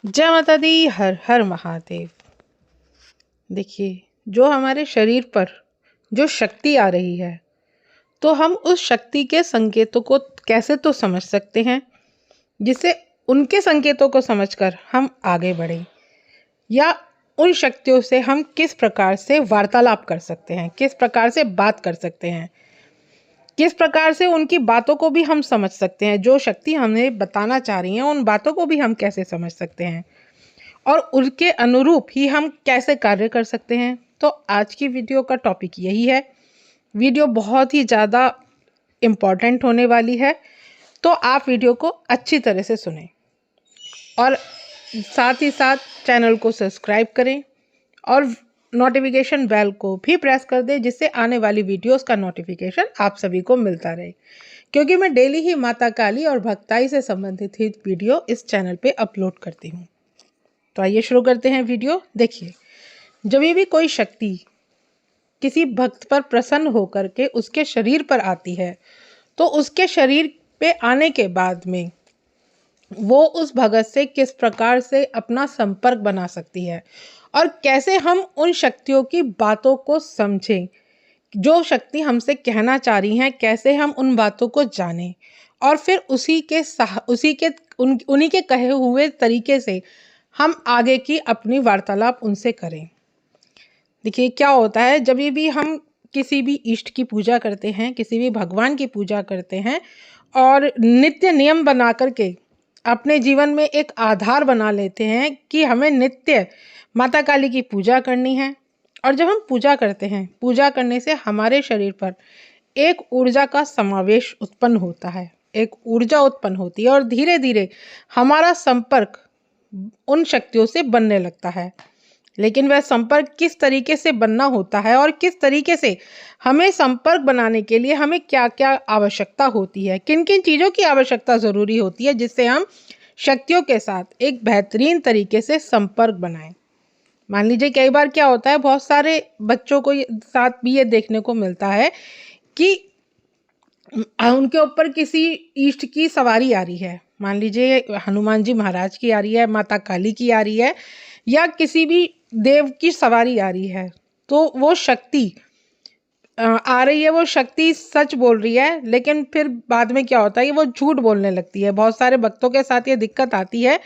जय माता दी। हर हर महादेव। देखिए, जो हमारे शरीर पर जो शक्ति आ रही है, तो हम उस शक्ति के संकेतों को कैसे तो समझ सकते हैं, जिससे उनके संकेतों को समझकर हम आगे बढ़ें, या उन शक्तियों से हम किस प्रकार से वार्तालाप कर सकते हैं, किस प्रकार से बात कर सकते हैं, किस प्रकार से उनकी बातों को भी हम समझ सकते हैं। जो शक्ति हमें बताना चाह रही है, उन बातों को भी हम कैसे समझ सकते हैं और उनके अनुरूप ही हम कैसे कार्य कर सकते हैं। तो आज की वीडियो का टॉपिक यही है। वीडियो बहुत ही ज़्यादा इम्पॉर्टेंट होने वाली है, तो आप वीडियो को अच्छी तरह से सुनें और साथ ही साथ चैनल को सब्सक्राइब करें और नोटिफिकेशन बेल को भी प्रेस कर दें, जिससे आने वाली वीडियोस का नोटिफिकेशन आप सभी को मिलता रहे, क्योंकि मैं डेली ही माता काली और भक्ताई से संबंधित ही वीडियो इस चैनल पे अपलोड करती हूँ। तो आइए शुरू करते हैं वीडियो। देखिए, जब भी कोई शक्ति किसी भक्त पर प्रसन्न होकर के उसके शरीर पर आती है, तो उसके शरीर पे आने के बाद में वो उस भगत से किस प्रकार से अपना संपर्क बना सकती है और कैसे हम उन शक्तियों की बातों को समझें, जो शक्ति हमसे कहना चाह रही हैं, कैसे हम उन बातों को जानें और फिर उन्हीं के कहे हुए तरीके से हम आगे की अपनी वार्तालाप उनसे करें। देखिए, क्या होता है, जब भी हम किसी भी इष्ट की पूजा करते हैं, किसी भी भगवान की पूजा करते हैं और नित्य नियम बना करके अपने जीवन में एक आधार बना लेते हैं कि हमें नित्य माता काली की पूजा करनी है। और जब हम पूजा करते हैं, पूजा करने से हमारे शरीर पर एक ऊर्जा का समावेश उत्पन्न होता है, एक ऊर्जा उत्पन्न होती है और धीरे धीरे हमारा संपर्क उन शक्तियों से बनने लगता है। लेकिन वह संपर्क किस तरीके से बनना होता है और किस तरीके से हमें संपर्क बनाने के लिए हमें क्या क्या आवश्यकता होती है, किन किन चीज़ों की आवश्यकता ज़रूरी होती है, जिससे हम शक्तियों के साथ एक बेहतरीन तरीके से संपर्क बनाएं। मान लीजिए, कई बार क्या होता है, बहुत सारे बच्चों को साथ भी ये देखने को मिलता है कि उनके ऊपर किसी इष्ट की सवारी आ रही है। मान लीजिए हनुमान जी महाराज की आ रही है, माता काली की आ रही है, या किसी भी देव की सवारी आ रही है, तो वो शक्ति आ रही है, वो शक्ति सच बोल रही है, लेकिन फिर बाद में क्या होता है, वो झूठ बोलने लगती है। बहुत सारे भक्तों के साथ ये दिक्कत आती है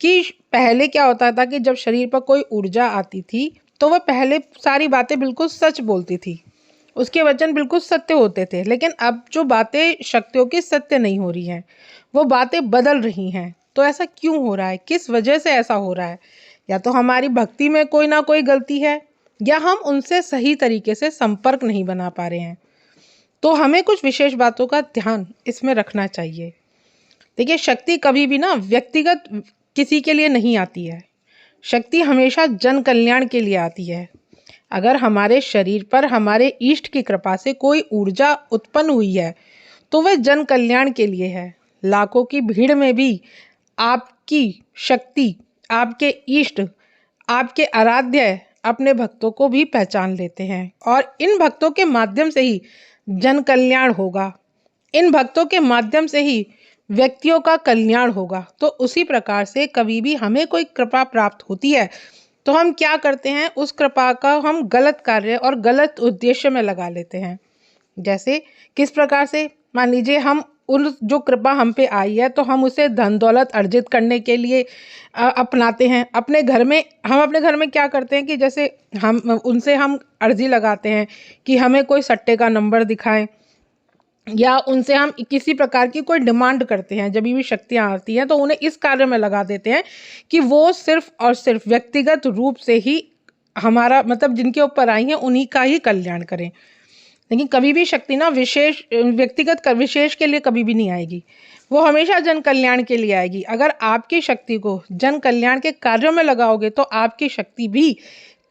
कि पहले क्या होता था कि जब शरीर पर कोई ऊर्जा आती थी, तो वह पहले सारी बातें बिल्कुल सच बोलती थी, उसके वचन बिल्कुल सत्य होते थे। लेकिन अब जो बातें शक्तियों की सत्य नहीं हो रही हैं, वो बातें बदल रही हैं। तो ऐसा क्यों हो रहा है, किस वजह से ऐसा हो रहा है? या तो हमारी भक्ति में कोई ना कोई गलती है, या हम उनसे सही तरीके से संपर्क नहीं बना पा रहे हैं। तो हमें कुछ विशेष बातों का ध्यान इसमें रखना चाहिए। देखिए, शक्ति कभी भी ना व्यक्तिगत किसी के लिए नहीं आती है। शक्ति हमेशा जन कल्याण के लिए आती है। अगर हमारे शरीर पर हमारे इष्ट की कृपा से कोई ऊर्जा उत्पन्न हुई है, तो वह जन कल्याण के लिए है। लाखों की भीड़ में भी आपकी शक्ति, आपके इष्ट, आपके आराध्य अपने भक्तों को भी पहचान लेते हैं और इन भक्तों के माध्यम से ही जन कल्याण होगा, इन भक्तों के माध्यम से ही व्यक्तियों का कल्याण होगा। तो उसी प्रकार से कभी भी हमें कोई कृपा प्राप्त होती है, तो हम क्या करते हैं, उस कृपा का हम गलत कार्य और गलत उद्देश्य में लगा लेते हैं। जैसे किस प्रकार से, मान लीजिए हम उन जो कृपा हम पे आई है, तो हम उसे धन दौलत अर्जित करने के लिए अपनाते हैं। अपने घर में क्या करते हैं कि जैसे हम अर्जी लगाते हैं कि हमें कोई सट्टे का नंबर दिखाएं, या उनसे हम किसी प्रकार की कोई डिमांड करते हैं। जब भी शक्तियाँ आती हैं, तो उन्हें इस कार्य में लगा देते हैं कि वो सिर्फ और सिर्फ व्यक्तिगत रूप से ही हमारा, मतलब जिनके ऊपर आई हैं उन्हीं का ही कल्याण करें। लेकिन कभी भी शक्ति ना विशेष के लिए कभी भी नहीं आएगी, वो हमेशा जन कल्याण के लिए आएगी। अगर आपकी शक्ति को जन कल्याण के कार्यों में लगाओगे, तो आपकी शक्ति भी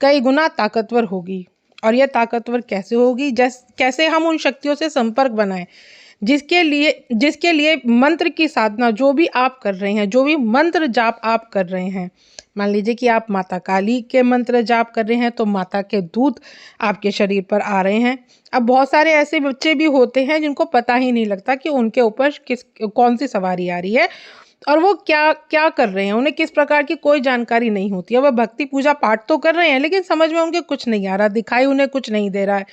कई गुना ताकतवर होगी। और यह ताकतवर कैसे होगी, कैसे हम उन शक्तियों से संपर्क बनाएं, जिसके लिए मंत्र की साधना जो भी आप कर रहे हैं, जो भी मंत्र जाप आप कर रहे हैं, मान लीजिए कि आप माता काली के मंत्र जाप कर रहे हैं, तो माता के दूत आपके शरीर पर आ रहे हैं। अब बहुत सारे ऐसे बच्चे भी होते हैं जिनको पता ही नहीं लगता कि उनके ऊपर कौन सी सवारी आ रही है, और वो क्या क्या कर रहे हैं, उन्हें किस प्रकार की कोई जानकारी नहीं होती है। वह भक्ति पूजा पाठ तो कर रहे हैं लेकिन समझ में उनके कुछ नहीं आ रहा, दिखाई उन्हें कुछ नहीं दे रहा है,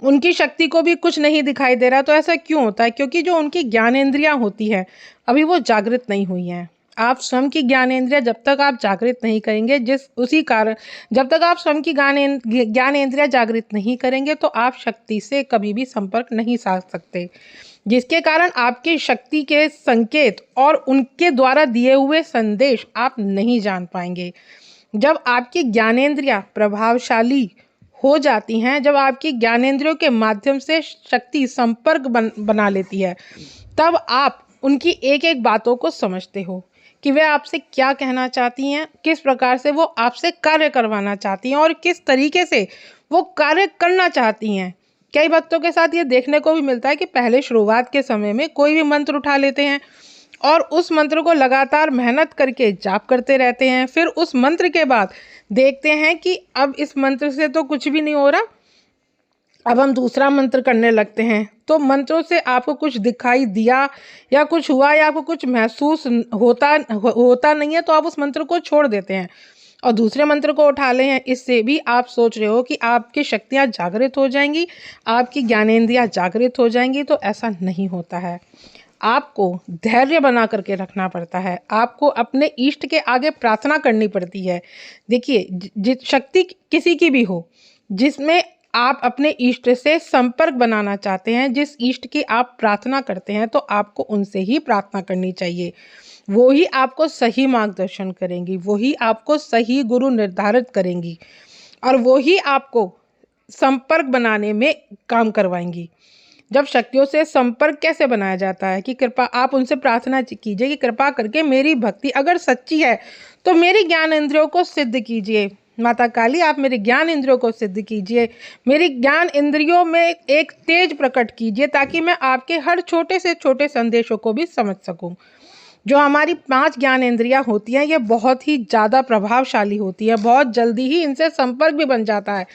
उनकी शक्ति को भी कुछ नहीं दिखाई दे रहा। तो ऐसा क्यों होता है? क्योंकि जो उनकी ज्ञानेंद्रियां होती है अभी वो जागृत नहीं हुई हैं। आप स्वयं की ज्ञानेंद्रिया जब तक आप जागृत नहीं करेंगे, जिस उसी कारण जब तक आप स्वयं की ज्ञानेंद्रिया जागृत नहीं करेंगे तो आप शक्ति से कभी भी संपर्क नहीं साध सकते, जिसके कारण आपकी शक्ति के संकेत और उनके द्वारा दिए हुए संदेश आप नहीं जान पाएंगे। जब आपकी ज्ञानेंद्रिया प्रभावशाली हो जाती हैं, जब आपकी ज्ञानेंद्रियों के माध्यम से शक्ति संपर्क बना लेती है, तब आप उनकी एक एक बातों को समझते हो कि वे आपसे क्या कहना चाहती हैं, किस प्रकार से वो आपसे कार्य करवाना चाहती हैं और किस तरीके से वो कार्य करना चाहती हैं। कई भक्तों के साथ ये देखने को भी मिलता है कि पहले शुरुआत के समय में कोई भी मंत्र उठा लेते हैं और उस मंत्र को लगातार मेहनत करके जाप करते रहते हैं। फिर उस मंत्र के बाद देखते हैं कि अब इस मंत्र से तो कुछ भी नहीं हो रहा, अब हम दूसरा मंत्र करने लगते हैं। तो मंत्रों से आपको कुछ दिखाई दिया या कुछ हुआ या आपको कुछ महसूस होता नहीं है तो आप उस मंत्र को छोड़ देते हैं और दूसरे मंत्र को उठा ले हैं। इससे भी आप सोच रहे हो कि आपकी शक्तियाँ जागृत हो जाएंगी, आपकी ज्ञानेंद्रियाँ जागृत हो जाएंगी, तो ऐसा नहीं होता है। आपको धैर्य बना करके रखना पड़ता है, आपको अपने इष्ट के आगे प्रार्थना करनी पड़ती है। देखिए, शक्ति किसी की भी हो, जिसमें आप अपने इष्ट से संपर्क बनाना चाहते हैं, जिस इष्ट की आप प्रार्थना करते हैं, तो आपको उनसे ही प्रार्थना करनी चाहिए। वो ही आपको सही मार्गदर्शन करेंगी, वो ही आपको सही गुरु निर्धारित करेंगी और वो ही आपको संपर्क बनाने में काम करवाएंगी। जब शक्तियों से संपर्क कैसे बनाया जाता है कि कृपा आप उनसे प्रार्थना कीजिए कि कृपा करके मेरी भक्ति अगर सच्ची है तो मेरी ज्ञान इंद्रियों को सिद्ध कीजिए। माता काली, आप मेरे ज्ञान इंद्रियों को सिद्ध कीजिए, मेरी ज्ञान इंद्रियों में एक तेज प्रकट कीजिए ताकि मैं आपके हर छोटे से छोटे संदेशों को भी समझ सकूं। जो हमारी 5 ज्ञान इंद्रियां होती हैं ये बहुत ही ज़्यादा प्रभावशाली होती है, बहुत जल्दी ही इनसे संपर्क भी बन जाता है।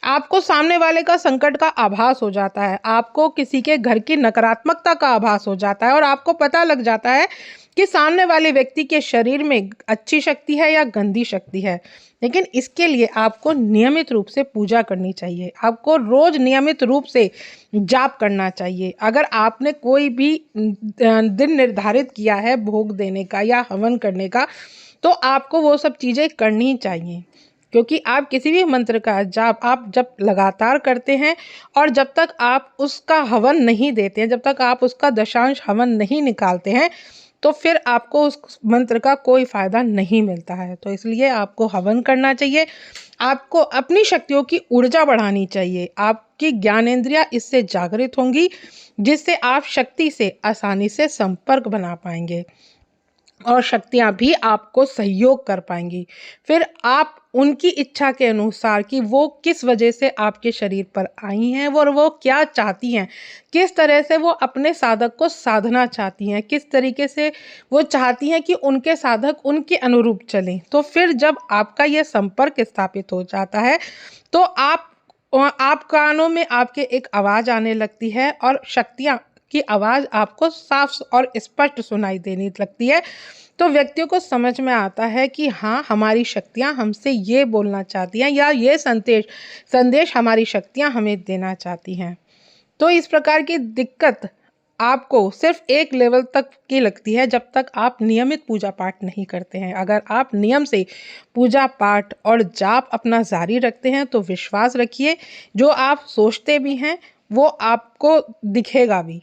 आपको सामने वाले का संकट का आभास हो जाता है, आपको किसी के घर की नकारात्मकता का आभास हो जाता है और आपको पता लग जाता है कि सामने वाले व्यक्ति के शरीर में अच्छी शक्ति है या गंदी शक्ति है। लेकिन इसके लिए आपको नियमित रूप से पूजा करनी चाहिए, आपको रोज नियमित रूप से जाप करना चाहिए। अगर आपने कोई भी दिन निर्धारित किया है भोग देने का या हवन करने का, तो आपको वो सब चीज़ें करनी चाहिए, क्योंकि आप किसी भी मंत्र का जाप आप जब लगातार करते हैं और जब तक आप उसका हवन नहीं देते हैं, जब तक आप उसका दशांश हवन नहीं निकालते हैं, तो फिर आपको उस मंत्र का कोई फायदा नहीं मिलता है। तो इसलिए आपको हवन करना चाहिए, आपको अपनी शक्तियों की ऊर्जा बढ़ानी चाहिए, आपकी ज्ञानेंद्रियां इससे जागृत होंगी, जिससे आप शक्ति से आसानी से संपर्क बना पाएंगे और शक्तियां भी आपको सहयोग कर पाएंगी। फिर आप उनकी इच्छा के अनुसार कि वो किस वजह से आपके शरीर पर आई हैं और वो क्या चाहती हैं, किस तरह से वो अपने साधक को साधना चाहती हैं, किस तरीके से वो चाहती हैं कि उनके साधक उनके अनुरूप चलें। तो फिर जब आपका ये संपर्क स्थापित हो जाता है तो आप कानों में आपके एक आवाज़ आने लगती है और शक्तियाँ की आवाज़ आपको साफ और स्पष्ट सुनाई देने लगती है। तो व्यक्तियों को समझ में आता है कि हाँ, हमारी शक्तियाँ हमसे ये बोलना चाहती हैं या ये संदेश हमारी शक्तियाँ हमें देना चाहती हैं। तो इस प्रकार की दिक्कत आपको सिर्फ एक लेवल तक की लगती है जब तक आप नियमित पूजा पाठ नहीं करते हैं। अगर आप नियम से पूजा पाठ और जाप अपना जारी रखते हैं तो विश्वास रखिए, जो आप सोचते भी हैं वो आपको दिखेगा भी।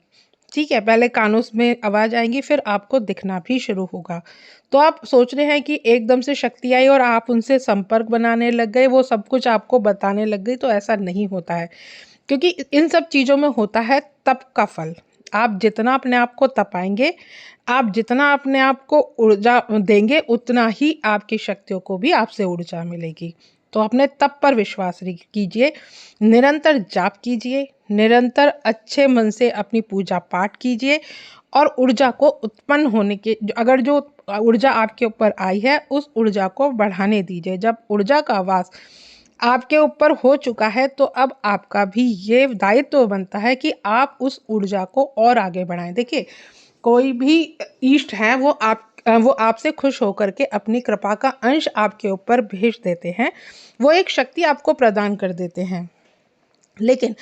ठीक है, पहले कानों में आवाज़ आएगी, फिर आपको दिखना भी शुरू होगा। तो आप सोच रहे हैं कि एकदम से शक्ति आई और आप उनसे संपर्क बनाने लग गए, वो सब कुछ आपको बताने लग गई, तो ऐसा नहीं होता है। क्योंकि इन सब चीज़ों में होता है तप का फल। आप जितना अपने आप को तपाएंगे, आप जितना अपने आप को ऊर्जा देंगे, उतना ही आपकी शक्तियों को भी आपसे ऊर्जा मिलेगी। तो अपने तप पर विश्वास कीजिए, निरंतर जाप कीजिए, निरंतर अच्छे मन से अपनी पूजा पाठ कीजिए और ऊर्जा को उत्पन्न होने के अगर जो ऊर्जा आपके ऊपर आई है उस ऊर्जा को बढ़ाने दीजिए। जब ऊर्जा का वास आपके ऊपर हो चुका है तो अब आपका भी ये दायित्व बनता है कि आप उस ऊर्जा को और आगे बढ़ाएं। देखिए, कोई भी इष्ट है वो वो आपसे खुश होकर के अपनी कृपा का अंश आपके ऊपर भेज देते हैं, वो एक शक्ति आपको प्रदान कर देते हैं। लेकिन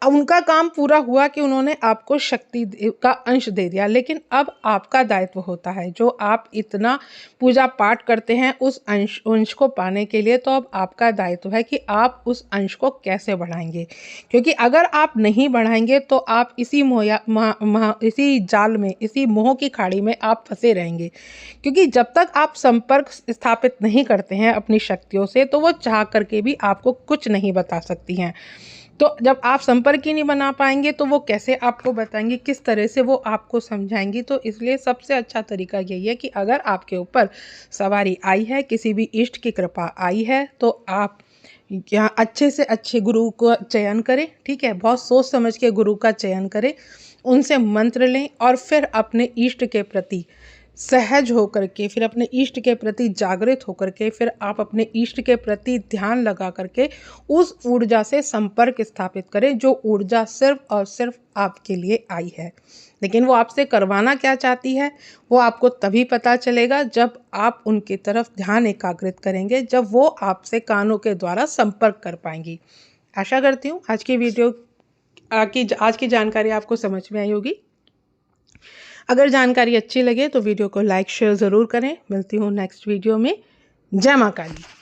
अब उनका काम पूरा हुआ कि उन्होंने आपको शक्ति का अंश दे दिया, लेकिन अब आपका दायित्व होता है, जो आप इतना पूजा पाठ करते हैं उस अंश को पाने के लिए, तो अब आपका दायित्व है कि आप उस अंश को कैसे बढ़ाएंगे। क्योंकि अगर आप नहीं बढ़ाएंगे तो आप इसी जाल में, इसी मोह की खाड़ी में आप फंसे रहेंगे। क्योंकि जब तक आप संपर्क स्थापित नहीं करते हैं अपनी शक्तियों से, तो वो चाह करके भी आपको कुछ नहीं बता सकती हैं। तो जब आप संपर्क ही नहीं बना पाएंगे तो वो कैसे आपको बताएंगी, किस तरह से वो आपको समझाएंगी। तो इसलिए सबसे अच्छा तरीका यही है कि अगर आपके ऊपर सवारी आई है, किसी भी इष्ट की कृपा आई है, तो आप यहाँ अच्छे से अच्छे गुरु का चयन करें। ठीक है, बहुत सोच समझ के गुरु का चयन करें, उनसे मंत्र लें और फिर अपने इष्ट के प्रति सहज होकर के, फिर अपने इष्ट के प्रति जागृत होकर के, फिर आप अपने इष्ट के प्रति ध्यान लगा करके उस ऊर्जा से संपर्क स्थापित करें, जो ऊर्जा सिर्फ और सिर्फ आपके लिए आई है। लेकिन वो आपसे करवाना क्या चाहती है, वो आपको तभी पता चलेगा जब आप उनकी तरफ ध्यान एकाग्रित करेंगे, जब वो आपसे कानों के द्वारा संपर्क कर पाएंगी। आशा करती हूँ आज की जानकारी आपको समझ में आई होगी। अगर जानकारी अच्छी लगे तो वीडियो को लाइक शेयर ज़रूर करें। मिलती हूँ नेक्स्ट वीडियो में। जय मां काली।